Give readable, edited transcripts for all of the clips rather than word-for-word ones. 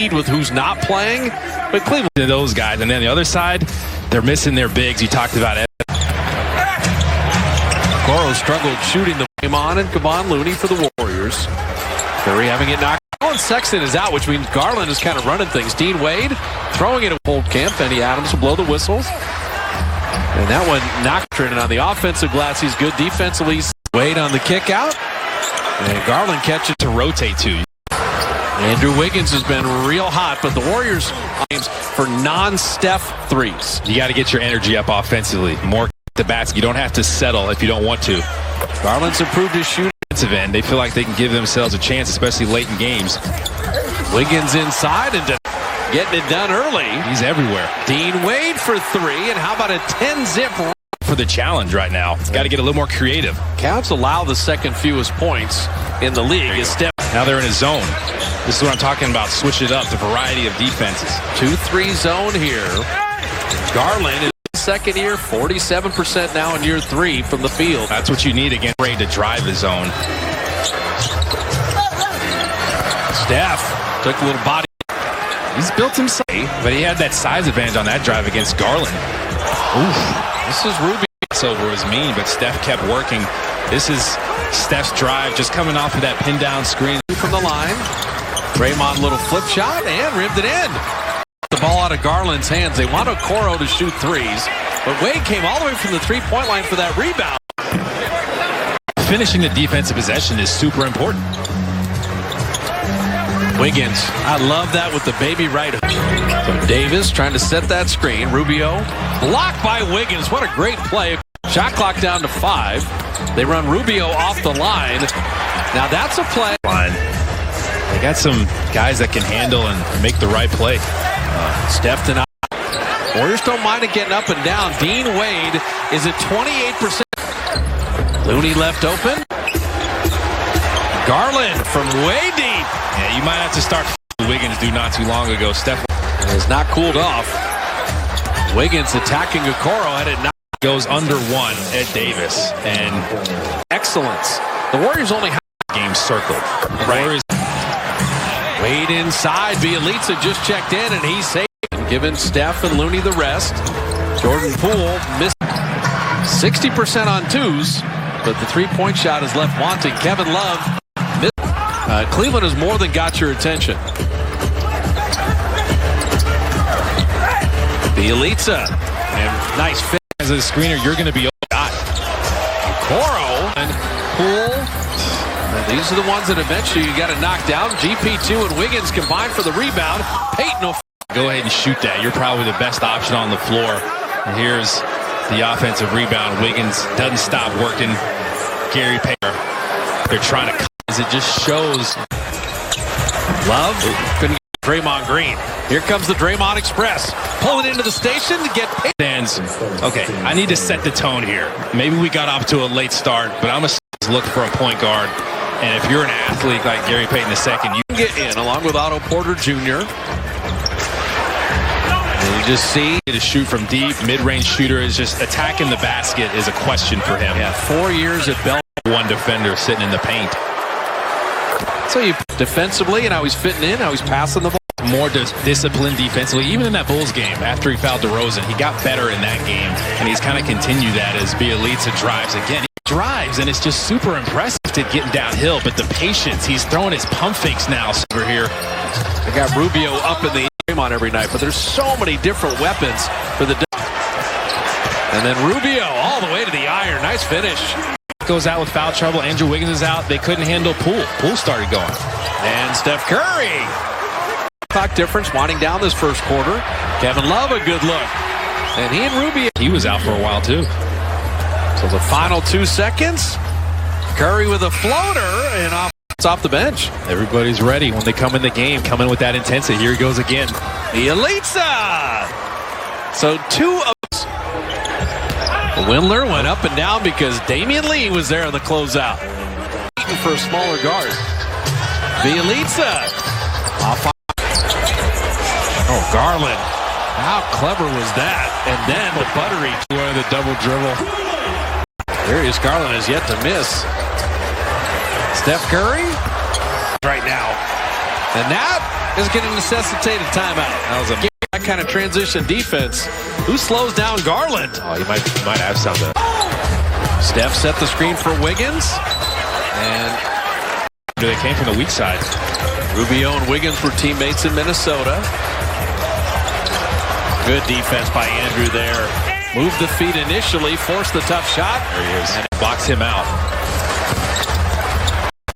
speed with who's not playing. But Cleveland, those guys, and then the other side, they're missing their bigs. You talked about it. Okoro struggled shooting the Draymond and Kevon Looney for the Warriors. Curry having it knocked. Colin Sexton is out, which means Garland is kind of running things. Dean Wade throwing it at Holt Kemp. Andy Adams will blow the whistles. And that one knocked in on the offensive glass. He's good defensively. Wade on the kick out. And Garland catches To rotate to. Andrew Wiggins has been real hot, but the Warriors games for non-Steph threes. You got to get your energy up offensively. More the basket. You don't have to settle if you don't want to. Garland's improved his shooting. End. They feel like they can give themselves a chance, especially late in games. Wiggins inside and getting it done early. He's everywhere. Dean Wade for three, and how about a 10-zip for the challenge right now? It's got to get a little more creative. Cavs allow the second fewest points in the league. Now they're in a zone. This is what I'm talking about. Switch it up, the variety of defenses. 2-3 zone here. Garland is second year, 47% now in year 3 from the field. That's what you need again, ready to drive the zone. Steph took a little body. He's built himself, but he had that size advantage on that drive against Garland. Oof. This is Ruby. Over was mean, but Steph kept working. This is Steph's drive, just coming off of that pin down screen. From the line, Draymond little flip shot and ripped it in. The ball out of Garland's hands. They want Okoro to shoot threes, but Wade came all the way from the three-point line for that rebound. Finishing the defensive possession is super important. Wiggins, I love that with the baby right. So Davis trying to set that screen. Rubio blocked by Wiggins. What a great play. Shot clock down to 5. They run Rubio off the line. Now that's a play. They got some guys that can handle and make the right play. Steph denied. Warriors don't mind it getting up and down. Dean Wade is at 28%. Looney left open. Garland from way deep. Yeah, you might have to start Wiggins do not too long ago. Steph has not cooled off. Wiggins attacking Okoro, had it not. Goes under 1 at Davis. And excellence. The Warriors only have game circled. Right. Wade inside. Bielitsa just checked in, and he's safe. Giving Steph and Looney the rest. Jordan Poole missed 60% on twos, but the three-point shot is left wanting. Kevin Love missed. Cleveland has more than got your attention. Bielitsa. And nice fit. As a screener, you're going to be Okoro and Poole. And these are the ones that eventually you got to knock down. GP2 and Wiggins combined for the rebound. Peyton will go ahead and shoot that. You're probably the best option on the floor. And here's the offensive rebound. Wiggins doesn't stop working. Gary Payton. They're trying to cut. It just shows. Love couldn't get Draymond Green. Here comes the Draymond Express. Pulling into the station to get Payton. Okay, I need to set the tone here. Maybe we got off to a late start, but I'm going to look for a point guard. And if you're an athlete like Gary Payton II, you can get in along with Otto Porter Jr. And you just see to shoot from deep, mid-range shooter is just attacking the basket is a question for him. Yeah, 4 years at Bell. One defender sitting in the paint. So you defensively, and how he's fitting in, how he's passing the ball. More disciplined defensively. Even in that Bulls game, after he fouled DeRozan, he got better in that game, and he's kind of continued that as Bielitsa drives. Again, he drives, and it's just super impressive to getting downhill, but the patience, he's throwing his pump fakes now over here. They got Rubio up in the game on every night, but there's so many different weapons for the. And then Rubio all the way to the iron. Nice finish. Goes out with foul trouble. Andrew Wiggins is out. They couldn't handle Poole. Poole started going. And Steph Curry. Clock difference winding down this first quarter. Kevin Love, a good look. And he and Rubio. He was out for a while, too. So the final 2 seconds. Curry with a floater and off the bench. Everybody's ready when they come in the game, coming with that intensity. Here he goes again. Bielitsa. So 2 of Windler went up and down because Damian Lee was there on the closeout. For a smaller guard. Bielitsa. Oh, Garland. How clever was that? And then the buttery. One of the double dribble. Darius Garland has yet to miss. Steph Curry. Right now. And that is going to necessitate a timeout. That was that kind of transition defense. Who slows down Garland? Oh, you might have something. Steph set the screen for Wiggins. And they came from the weak side. Rubio and Wiggins were teammates in Minnesota. Good defense by Andrew there. Moved the feet initially, forced the tough shot. There he is. And boxed him out.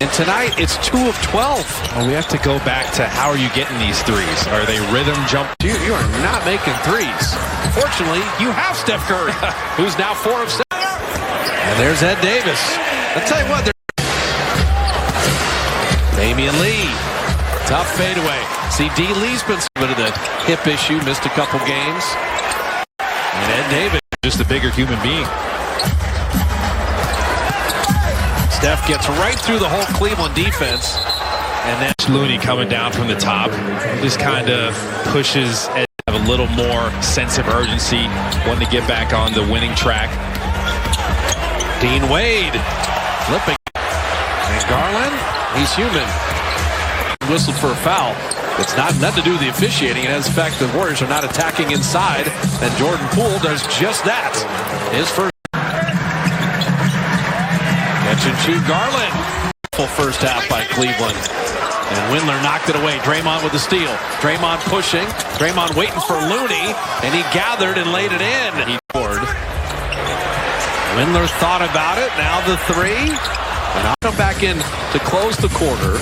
And tonight, it's 2 of 12. Well, we have to go back to how are you getting these threes? Are they rhythm jump? You are not making threes. Fortunately, you have Steph Curry, who's now 4 of 7. And there's Ed Davis. I'll tell you what, Damian Lee. Tough fadeaway. See, D. Lee's been a bit of the hip issue, missed a couple games. And Ed Davis, just a bigger human being. Steph gets right through the whole Cleveland defense. And then Looney coming down from the top. Just kind of pushes Ed to have a little more sense of urgency, wanting to get back on the winning track. Dean Wade flipping. And Garland, he's human. Whistled for a foul. It's not nothing to do with the officiating. It has the fact that the Warriors are not attacking inside, and Jordan Poole does just that. His first catch and shoot. Garland. Full first half by Cleveland. And Windler knocked it away. Draymond with the steal. Draymond pushing. Draymond waiting for Looney, and he gathered and laid it in. He scored. Windler thought about it. Now the three. And I'll come back in to close the quarter.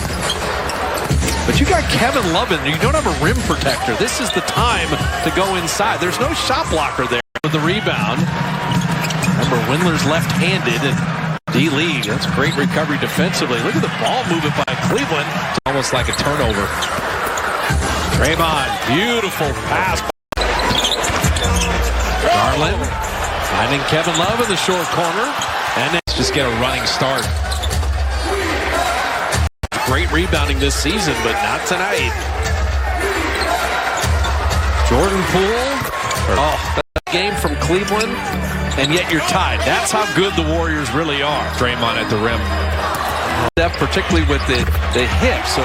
But you got Kevin Love in there. You don't have a rim protector. This is the time to go inside. There's no shot blocker there for the rebound. Remember, Windler's left-handed, and D. Lee, that's great recovery defensively. Look at the ball movement by Cleveland. It's almost like a turnover. Draymond, beautiful pass. Garland finding Kevin Love in the short corner. And then just get a running start. Great rebounding this season, but not tonight. Jordan Poole. Oh, that game from Cleveland, and yet you're tied. That's how good the Warriors really are. Draymond at the rim. Steph, particularly with the hip, so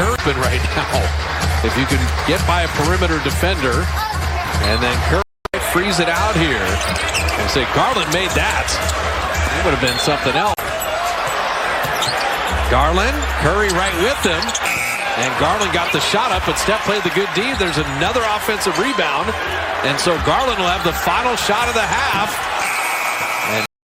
Curry right now. If you can get by a perimeter defender, and then Curry freeze it out here. And say Garland made that. It would have been something else. Garland, Curry right with him, and Garland got the shot up, but Steph played the good D. There's another offensive rebound, and so Garland will have the final shot of the half.